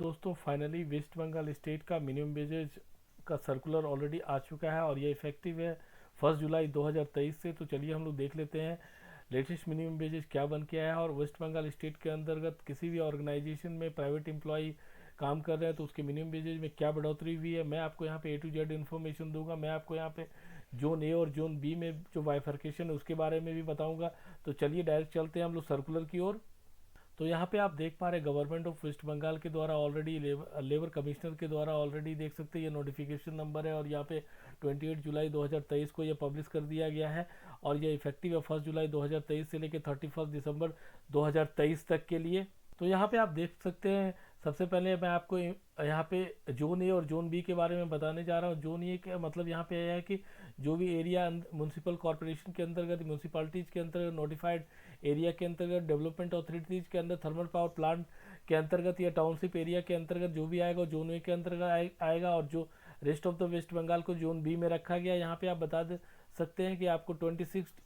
दोस्तों finally waste Bengal state का minimum wages का सर्कुलर ऑलरेडी आ चुका है और ये इफेक्टिव है 1 जुलाई 2023 से। तो चलिए हम लोग देख लेते हैं लेटेस्ट मिनिमम वेजेज क्या बन के आया है और वेस्ट बंगाल स्टेट के अंतर्गत किसी भी ऑर्गेनाइजेशन में प्राइवेट एम्प्लॉय काम कर रहे हैं तो उसके मिनिमम वेजेज में क्या बढ़ोतरी हुई है। मैं आपको यहाँ पे A to Z इन्फॉर्मेशन दूंगा। मैं आपको यहाँ पे जोन ए और जोन बी में जो बाइफर्केशन है उसके बारे में भी बताऊंगा। तो चलिए डायरेक्ट चलते हैं हम लोग सर्कुलर की ओर। तो यहाँ पे आप देख पा रहे हैं गवर्नमेंट ऑफ वेस्ट बंगाल के द्वारा ऑलरेडी लेबर कमिश्नर के द्वारा ऑलरेडी देख सकते हैं ये नोटिफिकेशन नंबर है और यहाँ पे 28 जुलाई 2023 को ये पब्लिश कर दिया गया है और ये इफेक्टिव है 1 जुलाई 2023 से लेकर 31 दिसंबर 2023 तक के लिए। तो यहाँ पे आप देख सकते हैं सबसे पहले मैं आपको यहाँ पे जोन ए और जोन बी के बारे में बताने जा रहा हूँ। जोन ए का मतलब यहाँ पे यह है कि जो भी एरिया म्यूनसिपल कॉरपोरेशन के अंतर्गत, म्यूनसिपालिटीज़ के अंतर्गत, नोटिफाइड एरिया के अंतर्गत, डेवलपमेंट अथॉरिटीज़ के अंदर, थर्मल पावर प्लांट के अंतर्गत या टाउनशिप एरिया के अंतर्गत जो भी आएगा जोन ए के अंतर्गत आएगा। और जो rest of the West Bengal को जोन बी में रखा गया। यहाँ पे आप बता सकते हैं कि आपको 26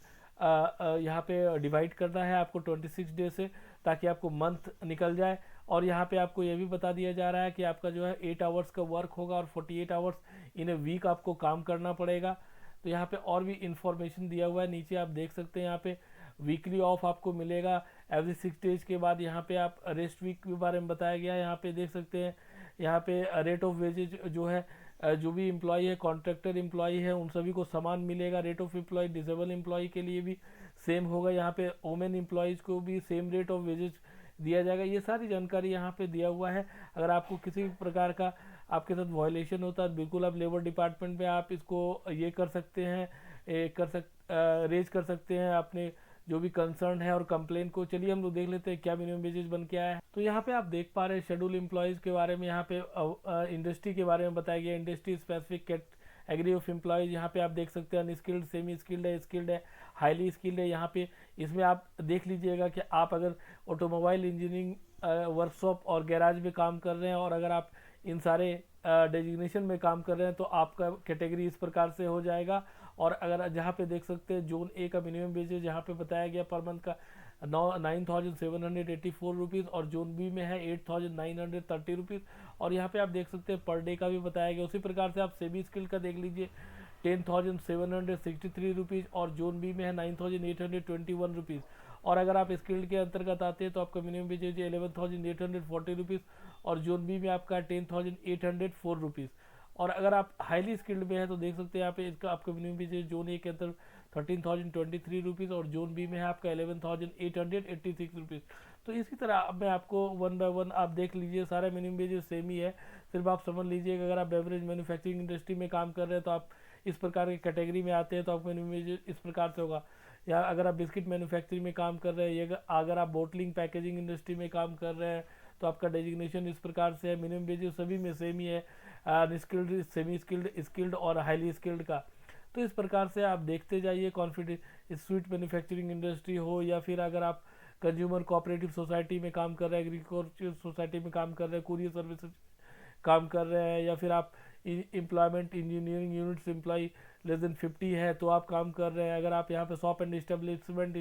यहाँ पे डिवाइड करना है आपको 26 डे से, ताकि आपको मंथ निकल जाए। और यहाँ पे आपको ये भी बता दिया जा रहा है कि आपका जो है 8 आवर्स का वर्क होगा और 48 आवर्स इन ए वीक आपको काम करना पड़ेगा। तो यहाँ पे और भी इंफॉर्मेशन दिया हुआ है, नीचे आप देख सकते हैं। यहाँ पे वीकली ऑफ आपको मिलेगा एवरी 6 डेज के बाद। यहाँ पे आप रेस्ट वीक के बारे में बताया गया है। यहाँ पे देख सकते हैं यहाँ पे रेट ऑफ वेजेज जो है जो भी एम्प्लॉय है, कॉन्ट्रैक्टर एम्प्लॉय है, उन सभी को समान मिलेगा। Rate of employ disable employ के लिए भी सेम होगा। यहाँ पे वोमेन एम्प्लॉयज़ को भी सेम रेट ऑफ वेजेज दिया जाएगा। ये सारी जानकारी यहाँ पे दिया हुआ है। अगर आपको किसी भी प्रकार का आपके साथ वायलेशन होता है बिल्कुल आप लेबर डिपार्टमेंट में आप इसको ये कर सकते हैं, रेज कर सकते हैं अपने जो भी कंसर्न है और कंप्लेन को। चलिए हम लोग देख लेते हैं क्या मिनिमम वेजेज बन के आया है। तो यहाँ पे आप देख पा रहे हैं शेड्यूल एम्प्लॉयज़ के बारे में। यहाँ पे इंडस्ट्री के बारे में बताया गया, industry specific category of employees. यहाँ पे आप देख सकते हैं अनस्किल्ड, सेमी स्किल्ड है, स्किल्ड है, हाईली स्किल्ड है। यहाँ पे इसमें आप देख लीजिएगा कि आप अगर ऑटोमोबाइल इंजीनियरिंग वर्कशॉप और गैराज में काम कर रहे हैं और अगर आप इन सारे डेजिग्नेशन में काम कर रहे हैं तो आपका कैटेगरी इस प्रकार से हो जाएगा। और अगर जहाँ पे देख सकते हैं जोन ए का मिनिमम वेजेज यहाँ पे बताया गया पर मंथ का 9,784 रुपीज़ और जोन बी में है 8,930 रुपीज़। और यहाँ पे आप देख सकते हैं पर डे का भी बताया गया। उसी प्रकार से आप सेमी स्किल का देख लीजिए 10,763 रुपीज़ और जोन बी में है 9,821 रुपीज़। और अगर आप स्किल्ड के अंतर्गत आते हैं तो आपका मिनिमम वेजेज 11,840 रुपीज़ और जोन बी में आपका 10,804 रुपीज़। और अगर आप हाईली स्किल्ड में है तो देख सकते हैं यहाँ पे इसका आपका मिनिमम वेजेज जोन ए के अंदर 13,023 रुपीज़ और जोन बी में है आपका 11,886 रुपीज़। तो इसी तरह अब मैं आपको वन बाय वन आप देख लीजिए, सारा मिनिमम वेजेज सेम ही है। सिर्फ आप समझ लीजिए कि अगर आप बेवरेज मैन्युफैक्चरिंग इंडस्ट्री में काम कर रहे हैं तो आप इस प्रकार की कैटेगरी में आते हैं तो आपका मिनिमम वेजेज इस प्रकार से होगा। या अगर आप बिस्किट मैन्युफैक्चरिंग में काम कर रहे हैं, अगर आप बोटलिंग पैकेजिंग इंडस्ट्री में काम कर रहे हैं तो आपका डेजिग्नेशन इस प्रकार से है। मिनिमम वेजेज सभी में सेम ही है, अनस्किल्ड, सेमी स्किल्ड, स्किल्ड और हाईली स्किल्ड का। तो इस प्रकार से आप देखते जाइए। कॉन्फिडेंस स्वीट मैन्युफैक्चरिंग इंडस्ट्री हो या फिर अगर आप कंज्यूमर कोऑपरेटिव सोसाइटी में काम कर रहे हैं, एग्रीकल्चर सोसाइटी में काम कर रहे हैं, कुरियर सर्विसेज काम कर रहे हैं, या फिर आप employment engineering units employ less than 50 है तो आप काम कर रहे हैं। अगर आप यहाँ पे शॉप एंड इस्टेब्लिशमेंट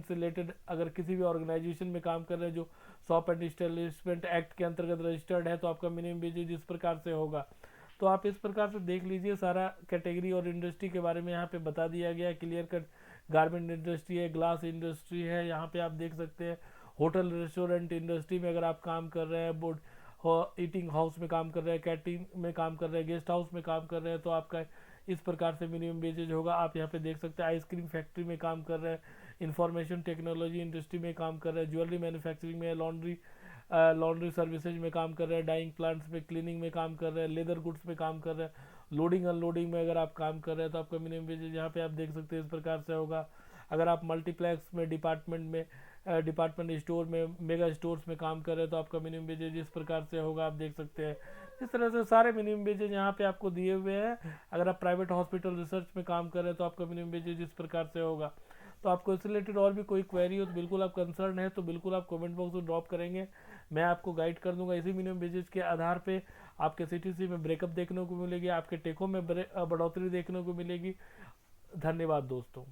से रिलेटेड अगर किसी भी ऑर्गेनाइजेशन में काम कर रहे हैं जो शॉप एंड इस्टेब्लिशमेंट एक्ट के अंतर्गत रजिस्टर्ड है तो आपका मिनिमम वेजेज इस प्रकार से होगा। तो आप इस प्रकार से देख लीजिए, सारा कैटेगरी और इंडस्ट्री के बारे में यहाँ पे बता दिया गया है। क्लियर कट गारमेंट इंडस्ट्री है, ग्लास इंडस्ट्री है, यहाँ पे आप देख सकते हैं होटल रेस्टोरेंट इंडस्ट्री में अगर आप काम कर रहे हैं, बोर्ड ईटिंग हाउस में काम कर रहे हैं, कैटरिंग में काम कर रहे हैं, गेस्ट हाउस में काम कर रहे हैं तो आपका इस प्रकार से मिनिमम वेजेज होगा। आप यहाँ पे देख सकते हैं आइसक्रीम फैक्ट्री में काम कर रहे हैं, इंफॉर्मेशन टेक्नोलॉजी इंडस्ट्री में काम कर रहे हैं, ज्वेलरी मैन्युफैक्चरिंग में, लॉन्ड्री सर्विसेज में काम कर रहे हैं, डाइंग प्लांट्स में, क्लीनिंग में काम कर रहे हैं, लेदर गुड्स में काम कर रहे हैं, लोडिंग अनलोडिंग में अगर आप काम कर रहे हैं तो आपका मिनिमम वेजेज यहाँ पे आप देख सकते हैं इस प्रकार से होगा। अगर आप मल्टीप्लेक्स में डिपार्टमेंट स्टोर में, मेगा स्टोर्स में काम कर रहे हैं तो आपका मिनिमम वेजेज इस प्रकार से होगा, आप देख सकते हैं। इस तरह से सारे मिनिमम वेजेज यहाँ पे आपको दिए हुए हैं। अगर आप प्राइवेट हॉस्पिटल रिसर्च में काम कर रहे हैं तो आपका मिनिमम वेजेज इस प्रकार से होगा। तो आपको इससे रिलेटेड और भी कोई क्वेरी हो तो बिल्कुल आप कंसर्न है तो बिल्कुल आप कमेंट बॉक्स में ड्रॉप करेंगे, मैं आपको गाइड कर दूंगा। इसी मिनिमम वेजेज के आधार पे आपके CTC में ब्रेकअप देखने को मिलेगी, आपके टेकों में बढ़ोतरी देखने को मिलेगी। धन्यवाद दोस्तों।